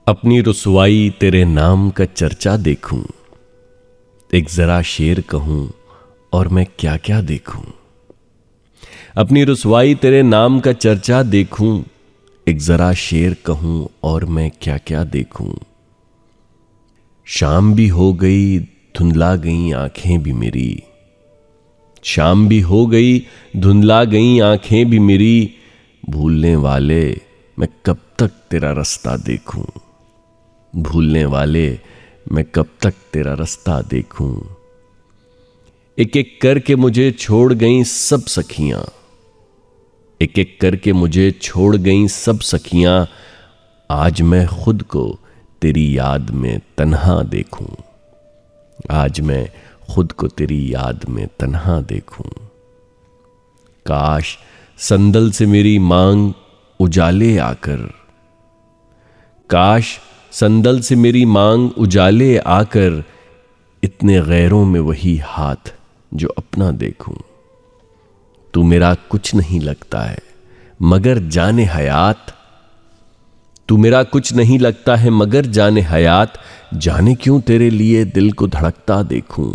अपनी रुसवाई तेरे नाम का चर्चा देखूं, एक जरा शेर कहूं और मैं क्या क्या देखूं। अपनी रुसवाई तेरे नाम का चर्चा देखूं, एक जरा शेर कहूं और मैं क्या क्या देखूं। शाम भी हो गई धुंधला गई आंखें भी मेरी, शाम भी हो गई धुंधला गई आंखें भी मेरी। भूलने वाले मैं कब तक तेरा रास्ता देखूं, भूलने वाले मैं कब तक तेरा रास्ता देखूं। एक एक करके मुझे छोड़ गईं सब सखियां, एक एक करके मुझे छोड़ गईं सब सखियां। आज मैं खुद को तेरी याद में तन्हा देखूं, आज मैं खुद को तेरी याद में तन्हा देखूं। काश संदल से मेरी मांग उजाले आकर, काश संदल से मेरी मांग उजाले आकर, इतने गैरों में वही हाथ जो अपना देखूं। तू मेरा कुछ नहीं लगता है मगर जाने हयात, तू मेरा कुछ नहीं लगता है मगर जाने हयात। जाने क्यों तेरे लिए दिल को धड़कता देखूं।